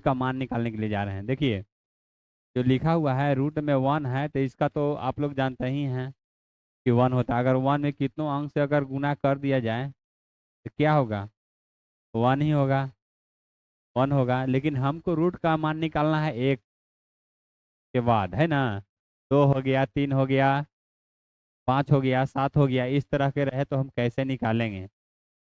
का मान निकालने के लिए जा रहे हैं। देखिए जो लिखा हुआ है रूट में 1 है, तो इसका तो आप लोग जानते ही हैं कि 1 होता है। अगर 1 में कितनों अंक से अगर गुना कर दिया जाए तो क्या होगा? 1 ही होगा, 1 होगा। लेकिन हमको रूट का मान निकालना है एक के बाद, है ना। 2 हो गया, 3 हो गया, 5 हो गया, 7 हो गया, इस तरह के रहे तो हम कैसे निकालेंगे?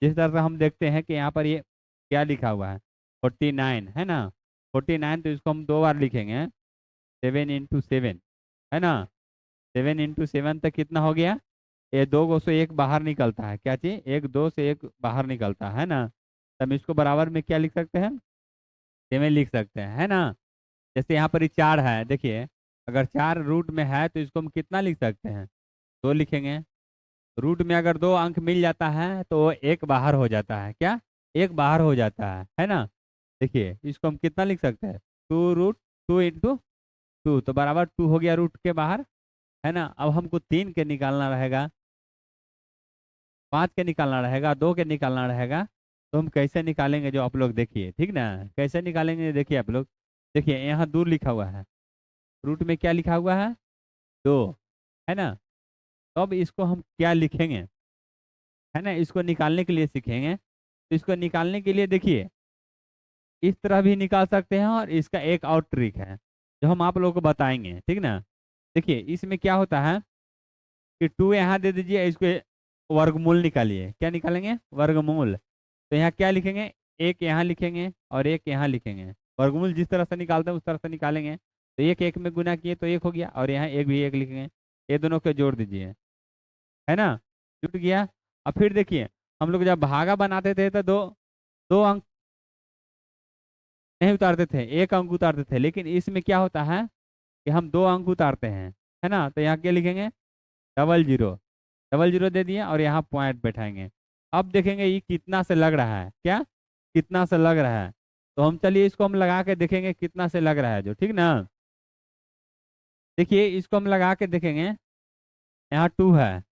जिस तरह से हम देखते हैं कि यहाँ पर ये क्या लिखा हुआ है, 49, है ना। 49 तो इसको हम 2 बार लिखेंगे, 7 × 7, है ना। 7 × 7 तक कितना हो गया? ये 2 से एक बाहर निकलता है, क्या चीज? एक 2 से एक बाहर निकलता है ना। तो हम इसको बराबर में क्या लिख सकते हैं? 7 लिख सकते हैं, है ना। जैसे यहाँ पर ही 4 है, देखिए अगर 4 रूट में है तो इसको हम कितना लिख सकते हैं? 2 लिखेंगे। रूट में अगर 2 अंक मिल जाता है तो वो एक बाहर हो जाता है, क्या? एक बाहर हो जाता है ना। देखिए इसको हम कितना लिख सकते हैं? 2 √2 × 2 तो बराबर 2 हो गया रूट के बाहर, है ना। अब हमको 3 के निकालना रहेगा, 5 के निकालना रहेगा, 2 के निकालना रहेगा। तो हम कैसे निकालेंगे जो आप लोग देखिए, ठीक ना। कैसे निकालेंगे देखिए आप लोग। देखिए यहाँ 2 लिखा हुआ है, रूट में क्या लिखा हुआ है? 2, है ना। तो अब इसको हम क्या लिखेंगे, है ना, इसको निकालने के लिए सीखेंगे। तो इसको निकालने के लिए देखिए इस तरह भी निकाल सकते हैं, और इसका एक और ट्रिक है जो हम आप लोगों को बताएंगे, ठीक ना। देखिए इसमें क्या होता है कि 2 यहाँ दे दीजिए, इसको वर्गमूल निकालिए। क्या निकालेंगे? वर्गमूल। तो यहाँ क्या लिखेंगे? एक यहाँ लिखेंगे और एक यहाँ लिखेंगे। वर्गमूल जिस तरह से निकालते हैं उस तरह से निकालेंगे। तो एक एक में गुना किए तो एक हो गया, और यहाँ एक भी एक लिखेंगे। ये दोनों को जोड़ दीजिए, है ना। जुट गया। अब फिर देखिए हम लोग जब भागा बनाते थे तो दो दो अंक नहीं उतारते थे, एक अंक उतारते थे। लेकिन इसमें क्या होता है कि हम 2 अंक उतारते हैं, है ना। तो यहाँ क्या लिखेंगे? Double zero. डबल जीरो दे दिए और यहाँ पॉइंट बैठाएंगे। अब देखेंगे ये कितना से लग रहा है, क्या कितना से लग रहा है। तो हम चलिए इसको हम लगा के देखेंगे कितना से लग रहा है जो, ठीक ना। देखिए इसको हम लगा के देखेंगे, यहाँ 2 है।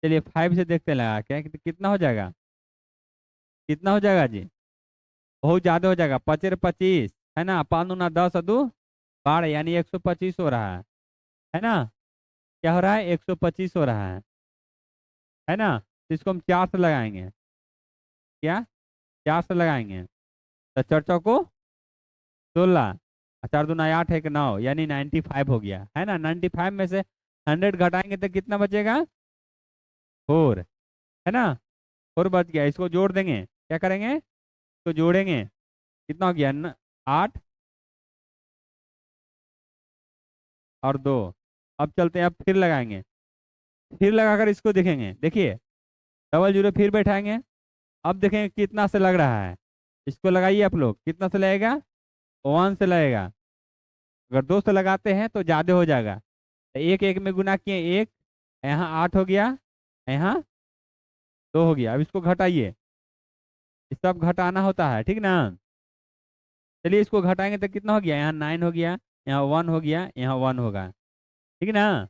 चलिए 5 से देखते हैं लगा के कितना हो जाएगा। कितना हो जाएगा जी? बहुत ज्यादा हो जाएगा। 25 है ना, 5 × 9 = 10 × 2 = 12, यानी 125 हो रहा है ना। क्या हो रहा है? 125 हो रहा है ना। तो इसको हम 4 से लगाएंगे, क्या 4 से लगाएंगे। तो 4 चौको 16, 4 × 2 = 8, 1 9, यानी 95 हो गया, है ना। 95 में से 100 घटाएंगे तो कितना बचेगा? 4, है ना। 4 बच गया। इसको जोड़ देंगे, क्या करेंगे? इसको जोड़ेंगे, कितना हो गया? 8 और 2। अब चलते हैं, अब फिर लगाएंगे। फिर लगाकर इसको देखेंगे, देखिए डबल जीरो फिर बैठाएंगे। अब देखेंगे कितना से लग रहा है। इसको लगाइए आप लोग, कितना से लगेगा? 1 से लगेगा। अगर 2 से लगाते हैं तो ज्यादा हो जाएगा। तो एक एक में गुना किए, एक, यहाँ 8 हो गया, यहाँ 2 हो गया। अब इसको घटाइए, ये सब घटाना होता है, ठीक ना। चलिए इसको घटाएंगे तो कितना हो गया? यहाँ 9 हो गया, यहाँ 1 हो गया, यहाँ 1 होगा, ठीक ना।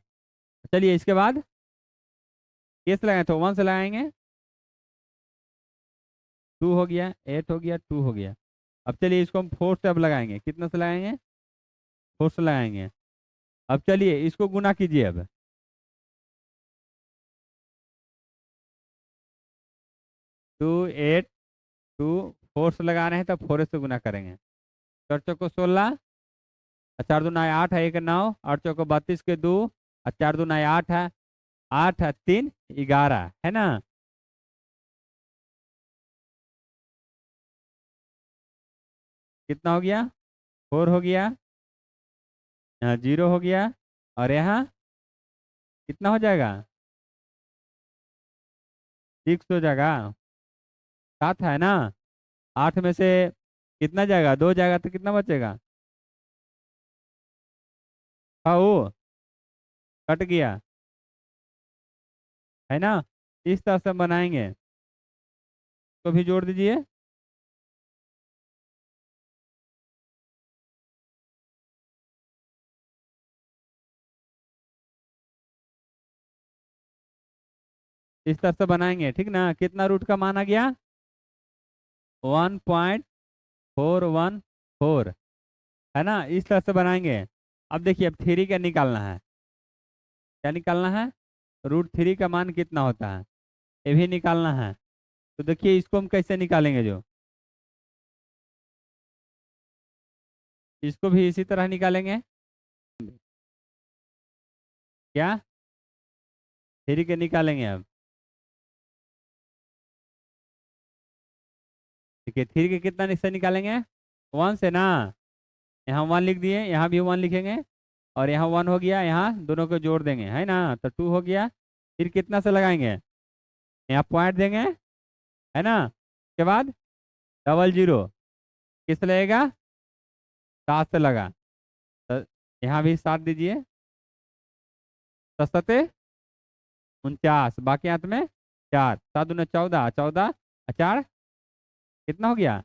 चलिए इसके बाद कैसे लगाए? तो 1 से लगाएंगे, 2 हो गया, 8 हो गया, 2 हो गया। अब चलिए इसको हम 4 से अब लगाएंगे, कितना से लगाएंगे? 4 से लगाएंगे। अब चलिए इसको गुना कीजिए अब। 2 8 2 4 से लगा रहे हैं तो 4 से गुना करेंगे। 4 चौको 16, 4 × 2 = 8 है, 1 9, 8 चौको 32 के 2, और 4 × 2 = 8 है, 8 है 3 11, है ना। कितना हो गया? 4 हो गया, यहाँ 0 हो गया, और यहाँ कितना हो जाएगा? 6 हो जाएगा। 7 है ना। 8 में से कितना जाएगा? 2 जाएगा तो कितना बचेगा? हाँ वो कट गया, है ना। इस तरह से हम बनाएंगे, तो भी जोड़ दीजिए। इस तरह से बनाएंगे, ठीक ना। कितना रूट का मान आ गया? 1.414 4, है ना, इस तरह से बनाएंगे। अब देखिए, अब 3 का निकालना है। क्या निकालना है? √3 का मान कितना होता है, ये भी निकालना है। तो देखिए, इसको हम कैसे निकालेंगे, जो इसको भी इसी तरह निकालेंगे। क्या? 3 के निकालेंगे अब। देखिए, 3 के कितना से निकालेंगे? 1 से ना। यहाँ 1 लिख दिए, यहाँ भी 1 लिखेंगे, और यहाँ 1 हो गया, यहाँ दोनों को जोड़ देंगे, है ना, तो 2 हो गया। फिर कितना से लगाएंगे? यहाँ पॉइंट देंगे, है ना, उसके बाद डबल जीरो किस से लगेगा? 7 से लगा, तो यहाँ भी 7 दीजिए। 7 49, बाकी हाथ में 4, 7 दूना 14, 14 4 कितना हो गया?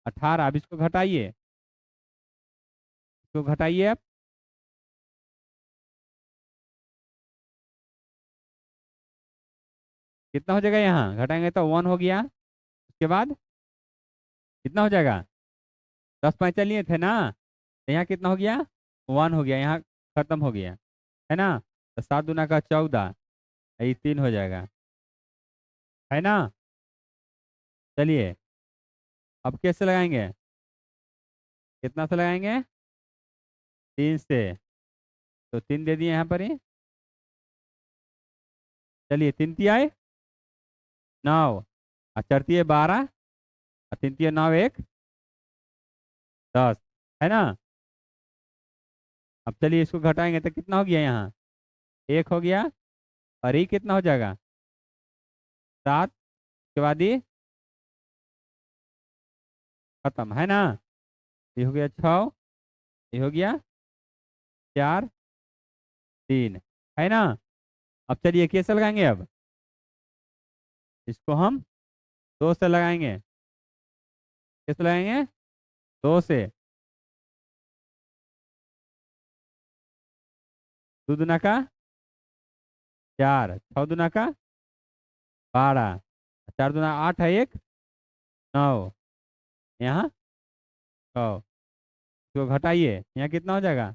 18। अब इसको घटाइए, इसको घटाइए अब। कितना हो जाएगा? यहाँ घटाएंगे तो 1 हो गया। उसके बाद कितना हो जाएगा? 10 पैंचा लिए थे ना, तो यहाँ कितना हो गया? 1 हो गया, यहाँ खत्म हो गया, है ना। तो 7 दूना का 14, ये 3 हो जाएगा, है ना। चलिए, अब कैसे लगाएंगे? कितना से लगाएंगे? 3 से। तो 3 दे दिए यहाँ पर ही। चलिए, 3 तियाए 9, और 4 तिये 12, और 3 तिये 9, 1 10, है ना। अब चलिए, इसको घटाएंगे तो कितना हो गया? यहाँ 1 हो गया, और ये कितना हो जाएगा? 7। उसके बाद ये खत्म, है ना। ये हो गया 6, ये हो गया 4 3, है ना। अब चलिए, कैसे लगाएंगे अब? इसको हम 2 से लगाएंगे। कैसे लगाएंगे? 2 से। 2 दूना का 4, 6 दूना का 12, 4 दूना 8 है, 1 9, यहाँ 6। इसको घटाइए, यहाँ कितना हो जाएगा?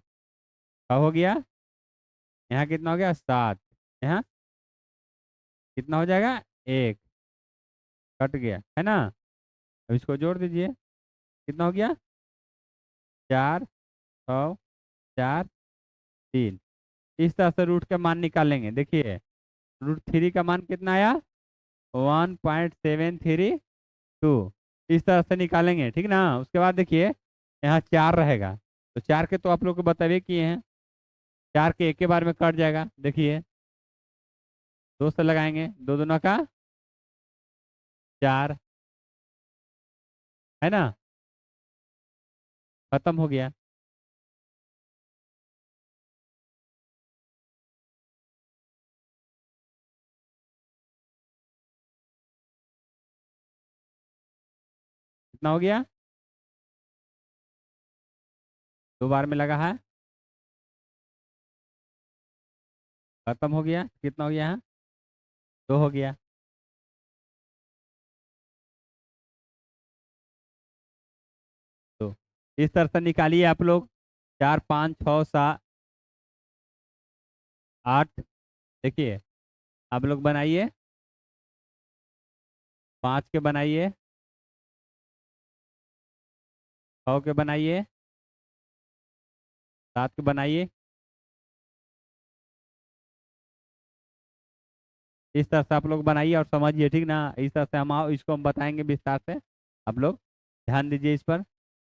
6 हो गया, यहाँ कितना हो गया? 7, यहाँ कितना हो जाएगा? 1 कट गया, है ना। अब इसको जोड़ दीजिए, कितना हो गया? 4 6 4 3। इस तरह से रूट का मान निकालेंगे। देखिए, √3 का मान कितना आया? 1.732। इस तरह से निकालेंगे, ठीक ना। उसके बाद देखिए, यहाँ 4 रहेगा, तो 4 के तो आप लोग को बताइए किए हैं। 4 के एक के बार में कट जाएगा। देखिए, 2 से लगाएंगे, 2 दूना का 4, है ना, खत्म हो गया। कितना हो गया? 2 बार में लगा है, खत्म हो गया। कितना हो गया? यहाँ 2 हो गया। तो इस तरह से निकालिए आप लोग। 4 5 6 7 8। देखिए, आप लोग बनाइए, 5 के बनाइए, 6 के बनाइए, 7 के बनाइए। इस तरह से आप लोग बनाइए और समझिए, ठीक ना। इस तरह से हम इसको हम बताएंगे विस्तार से, आप लोग ध्यान दीजिए इस पर।